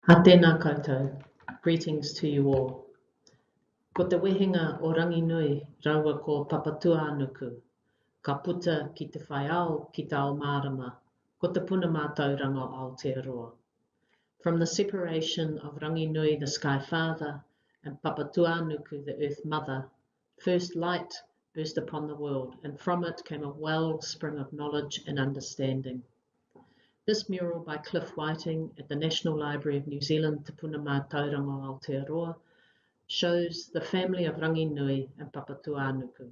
Ha tēnā koutou. Greetings to you all. Ko te wehenga o rangi nui raua ko papatuanuku. Ka puta ki te whaiao ki te ao marama. Ko te puna Matauranga o Aotearoa. From the separation of Rangi Nui, the Sky Father, and Papatuanuku, the Earth Mother, first light burst upon the world, and from it came a wellspring of knowledge and understanding. This mural by Cliff Whiting at the National Library of New Zealand, Te Puna Matauranga o Aotearoa, shows the family of Rangi Nui and Papatuanuku.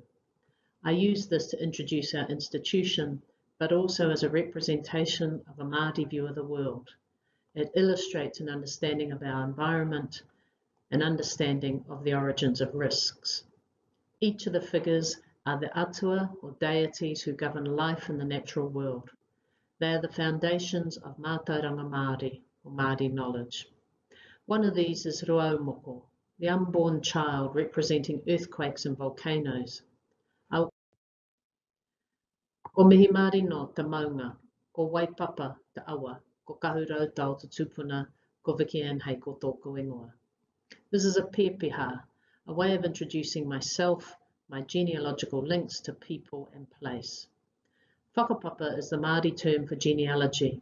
I use this to introduce our institution, but also as a representation of a Māori view of the world. It illustrates an understanding of our environment, an understanding of the origins of risks. Each of the figures are the atua or deities who govern life in the natural world. They are the foundations of Matauranga Māori, or Māori knowledge. One of these is Ruaumoko, the unborn child representing earthquakes and volcanoes. Ko mihi Māori no te maunga, ko Whakapapa te awa, ko kahurau tau te tupuna, ko Vicki-Anne Heikell tōku ingoa. This is a pepeha, a way of introducing myself, my genealogical links to people and place. Whakapapa is the Māori term for genealogy,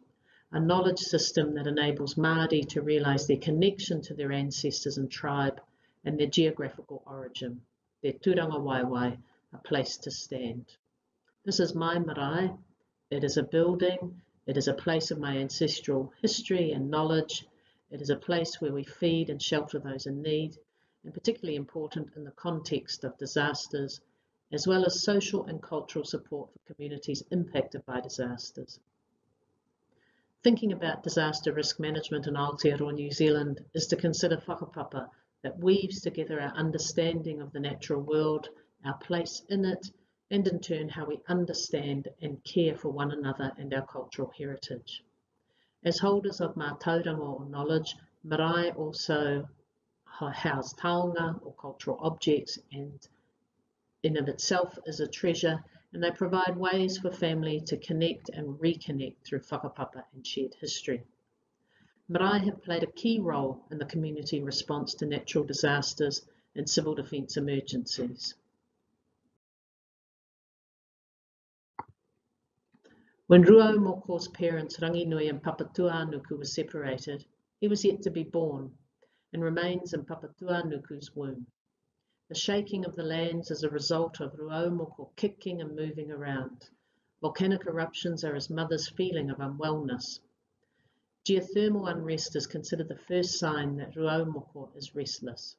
a knowledge system that enables Māori to realise their connection to their ancestors and tribe and their geographical origin, their tūranga waiwai, a place to stand. This is my marae. It is a building. It is a place of my ancestral history and knowledge. It is a place where we feed and shelter those in need, and particularly important in the context of disasters, as well as social and cultural support for communities impacted by disasters. Thinking about disaster risk management in Aotearoa, New Zealand, is to consider whakapapa that weaves together our understanding of the natural world, our place in it, and in turn how we understand and care for one another and our cultural heritage. As holders of Matauranga or knowledge, marae also house taonga or cultural objects, and in of itself is a treasure, and they provide ways for family to connect and reconnect through whakapapa and shared history. Marae have played a key role in the community response to natural disasters and civil defence emergencies. When Ruaumoko's parents, Rangi Nui and Papatuanuku, were separated, he was yet to be born and remains in Papatuanuku's womb. The shaking of the lands is a result of Ruaumoko kicking and moving around. Volcanic eruptions are his mother's feeling of unwellness. Geothermal unrest is considered the first sign that Ruaumoko is restless.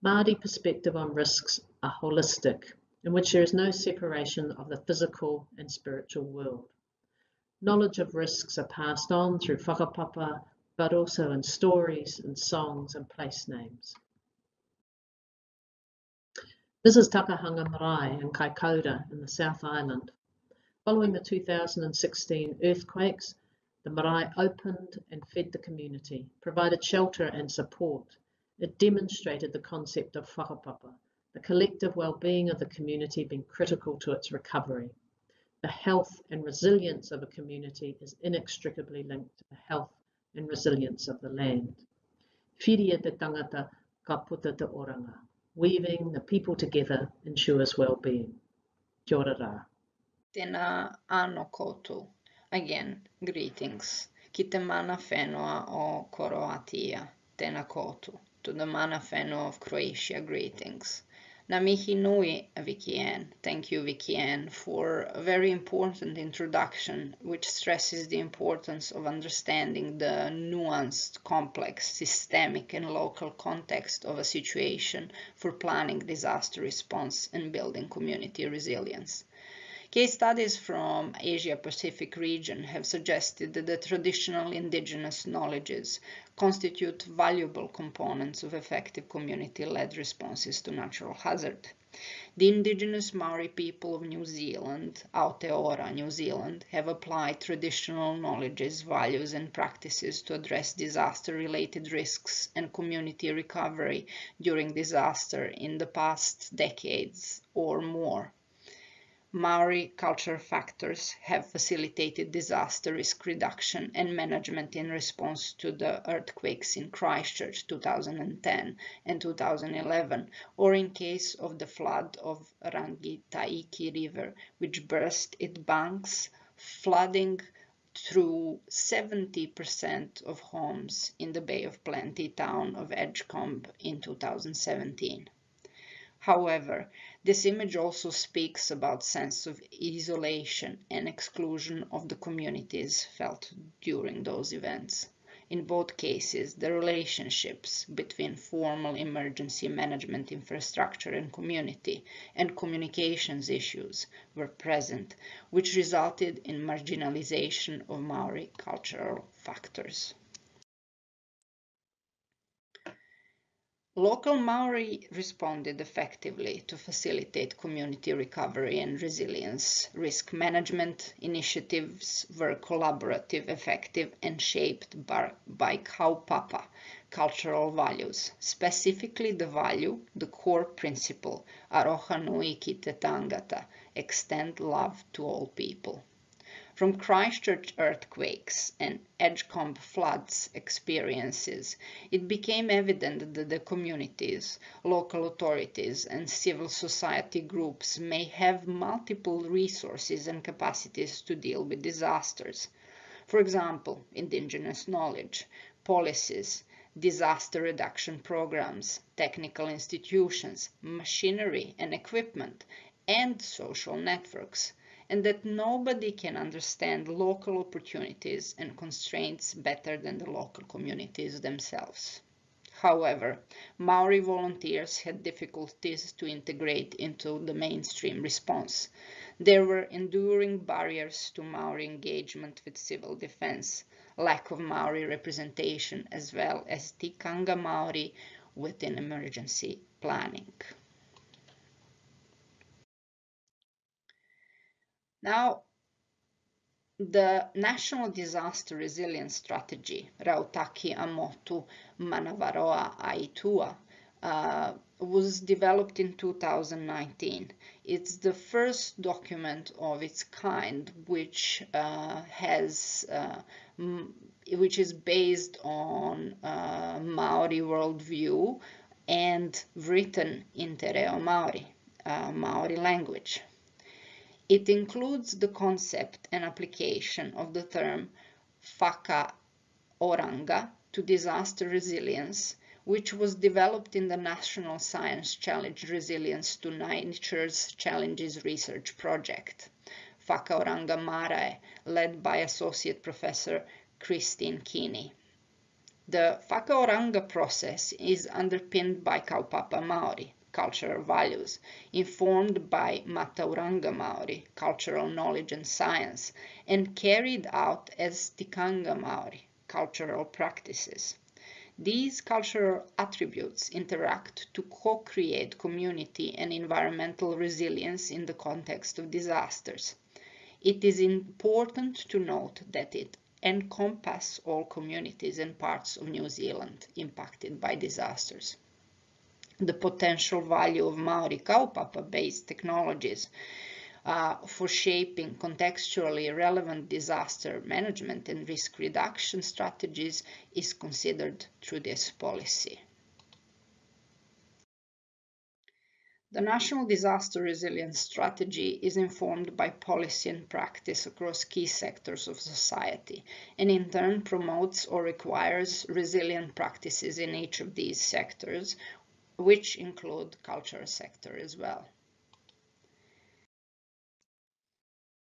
Māori perspective on risks are holistic, in which there is no separation of the physical and spiritual world. Knowledge of risks are passed on through whakapapa, but also in stories and songs and place names. This is Takahamarai in Kaikoura in the South Island. Following the 2016 earthquakes, the marae opened and fed the community, provided shelter and support. It demonstrated the concept of whakapapa, the collective well-being of the community being critical to its recovery. The health and resilience of a community is inextricably linked to the health and resilience of the land. Whiria te tangata ka puta te oranga. Weaving the people together ensures well-being. Kia ora rā. Tēnā ano koutou. Again, greetings. Ki te Manafano o Croatia. Tēnā koutou. To the Manafano of Croatia, greetings. Nā mihi nui, Vicki-Anne. Thank you, Vicki-Anne, for a very important introduction, which stresses the importance of understanding the nuanced, complex, systemic and local context of a situation for planning disaster response and building community resilience. Case studies from Asia-Pacific region have suggested that the traditional indigenous knowledges constitute valuable components of effective community-led responses to natural hazard. The indigenous Maori people of New Zealand, Aotearoa, New Zealand, have applied traditional knowledges, values and practices to address disaster-related risks and community recovery during disaster in the past decades or more. Maori cultural factors have facilitated disaster risk reduction and management in response to the earthquakes in Christchurch 2010 and 2011, or in case of the flood of Rangitaiki River, which burst its banks, flooding through 70% of homes in the Bay of Plenty town of Edgecombe in 2017. However, this image also speaks about sense of isolation and exclusion of the communities felt during those events. In both cases, the relationships between formal emergency management infrastructure and community and communications issues were present, which resulted in marginalization of Maori cultural factors. Local Maori responded effectively to facilitate community recovery and resilience. Risk management initiatives were collaborative, effective, and shaped by Whakapapa cultural values, specifically the core principle, Aroha nui ki te tangata, extend love to all people. From Christchurch earthquakes and Edgecombe floods experiences, it became evident that the communities, local authorities, and civil society groups may have multiple resources and capacities to deal with disasters. For example, Indigenous knowledge, policies, disaster reduction programs, technical institutions, machinery and equipment, and social networks, and that nobody can understand local opportunities and constraints better than the local communities themselves. However, Maori volunteers had difficulties to integrate into the mainstream response. There were enduring barriers to Maori engagement with civil defense, lack of Maori representation, as well as tikanga Maori within emergency planning. Now, the National Disaster Resilience Strategy, Rautaki Amotu Manavaroa Aitua, was developed in 2019. It's the first document of its kind which is based on Maori worldview and written in Te Reo Maori, Maori language. It includes the concept and application of the term Whakaoranga to disaster resilience, which was developed in the National Science Challenge Resilience to Nature's Challenges Research Project, Whakaoranga Marae, led by Associate Professor Christine Keeney. The Whakaoranga process is underpinned by Kaupapa Maori cultural values, informed by Matauranga Maori cultural knowledge and science, and carried out as Tikanga Maori cultural practices. These cultural attributes interact to co-create community and environmental resilience in the context of disasters. It is important to note that it encompasses all communities and parts of New Zealand impacted by disasters. The potential value of Maori kaupapa-based technologies for shaping contextually relevant disaster management and risk reduction strategies is considered through this policy. The National Disaster Resilience Strategy is informed by policy and practice across key sectors of society, and in turn promotes or requires resilient practices in each of these sectors, which include cultural sector as well.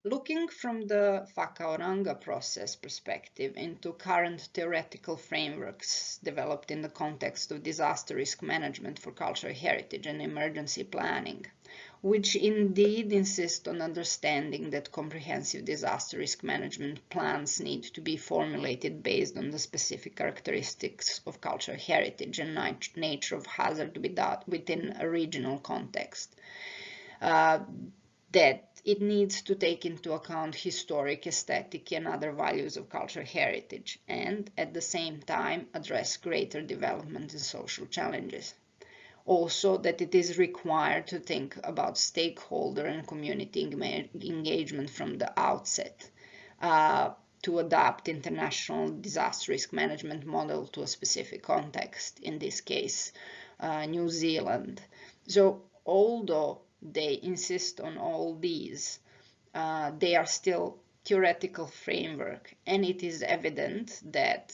Looking from the Whakaoranga process perspective into current theoretical frameworks developed in the context of disaster risk management for cultural heritage and emergency planning, which indeed insist on understanding that comprehensive disaster risk management plans need to be formulated based on the specific characteristics of cultural heritage and nature of hazard within a regional context. That it needs to take into account historic, aesthetic, and other values of cultural heritage, and at the same time address greater development and social challenges. Also, that it is required to think about stakeholder and community engagement from the outset, to adapt international disaster risk management model to a specific context, in this case, New Zealand. So although they insist on all these, they are still theoretical framework, and it is evident that,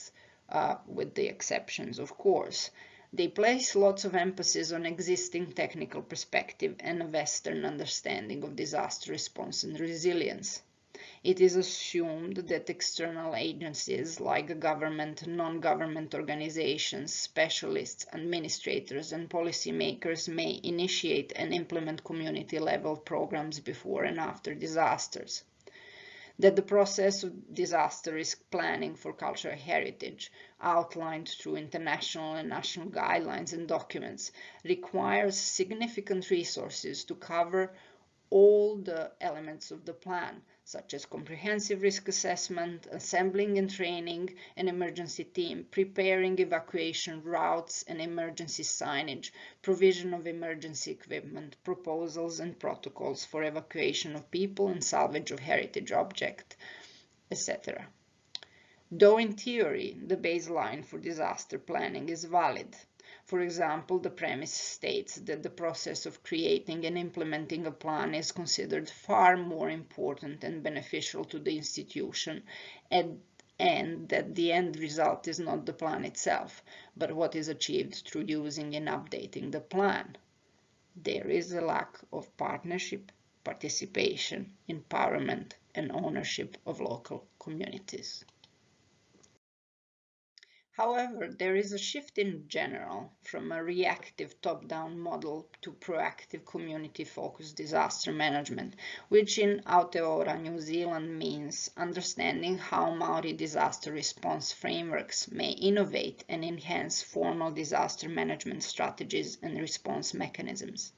with the exceptions of course, they place lots of emphasis on existing technical perspective and a Western understanding of disaster response and resilience. It is assumed that external agencies like government, non-government organizations, specialists, administrators, and policymakers may initiate and implement community-level programs before and after disasters. That the process of disaster risk planning for cultural heritage, outlined through international and national guidelines and documents, requires significant resources to cover all the elements of the plan, such as comprehensive risk assessment, assembling and training an emergency team, preparing evacuation routes and emergency signage, provision of emergency equipment, proposals and protocols for evacuation of people and salvage of heritage objects, etc. Though in theory, the baseline for disaster planning is valid. For example, the premise states that the process of creating and implementing a plan is considered far more important and beneficial to the institution, and that the end result is not the plan itself, but what is achieved through using and updating the plan. There is a lack of partnership, participation, empowerment, and ownership of local communities. However, there is a shift in general from a reactive top-down model to proactive community-focused disaster management, which in Aotearoa, New Zealand means understanding how Maori disaster response frameworks may innovate and enhance formal disaster management strategies and response mechanisms.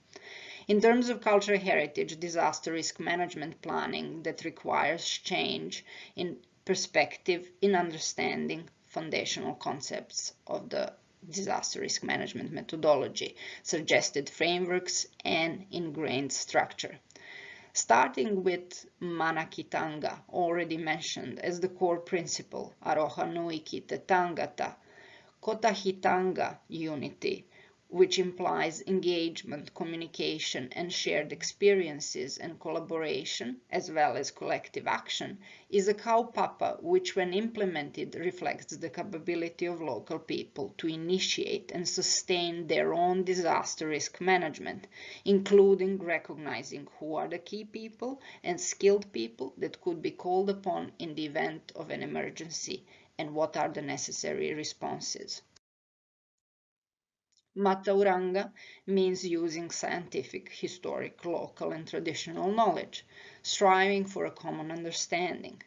In terms of cultural heritage, disaster risk management planning that requires change in perspective, in understanding foundational concepts of the disaster risk management methodology, suggested frameworks, and ingrained structure. Starting with Manaki Tanga, already mentioned as the core principle, Aroha Nui Ki Te Tangata, Kotahitanga unity, which implies engagement, communication, and shared experiences and collaboration, as well as collective action, is a kaupapa which, when implemented, reflects the capability of local people to initiate and sustain their own disaster risk management, including recognizing who are the key people and skilled people that could be called upon in the event of an emergency, and what are the necessary responses. Matauranga means using scientific, historic, local, and traditional knowledge, striving for a common understanding.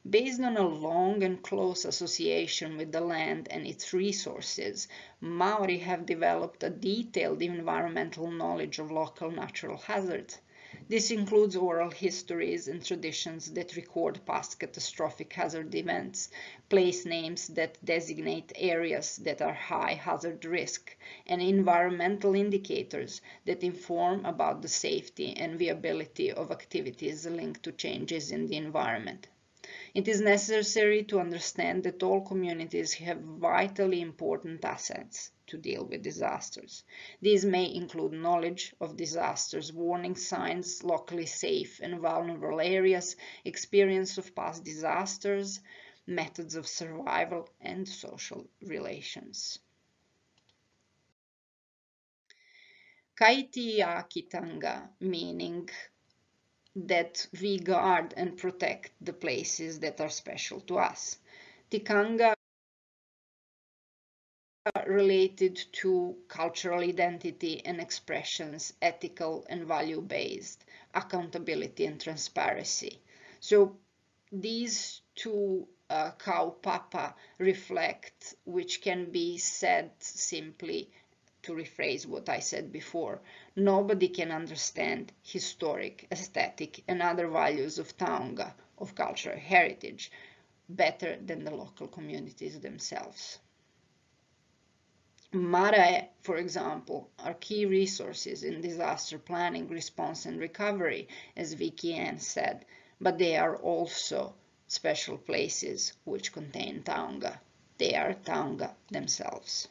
Based on a long and close association with the land and its resources, Maori have developed a detailed environmental knowledge of local natural hazards. This includes oral histories and traditions that record past catastrophic hazard events, place names that designate areas that are high hazard risk, and environmental indicators that inform about the safety and viability of activities linked to changes in the environment. It is necessary to understand that all communities have vitally important assets to deal with disasters. These may include knowledge of disasters, warning signs, locally safe and vulnerable areas, experience of past disasters, methods of survival, and social relations. Kaitiaki Tanga, meaning that we guard and protect the places that are special to us. Tikanga related to cultural identity and expressions, ethical and value-based, accountability and transparency. So these two kaupapa reflect, which can be said simply, to rephrase what I said before, nobody can understand historic, aesthetic, and other values of Taonga, of cultural heritage, better than the local communities themselves. Marae, for example, are key resources in disaster planning, response and recovery, as Vicki-Anne said, but they are also special places which contain Taonga. They are Taonga themselves.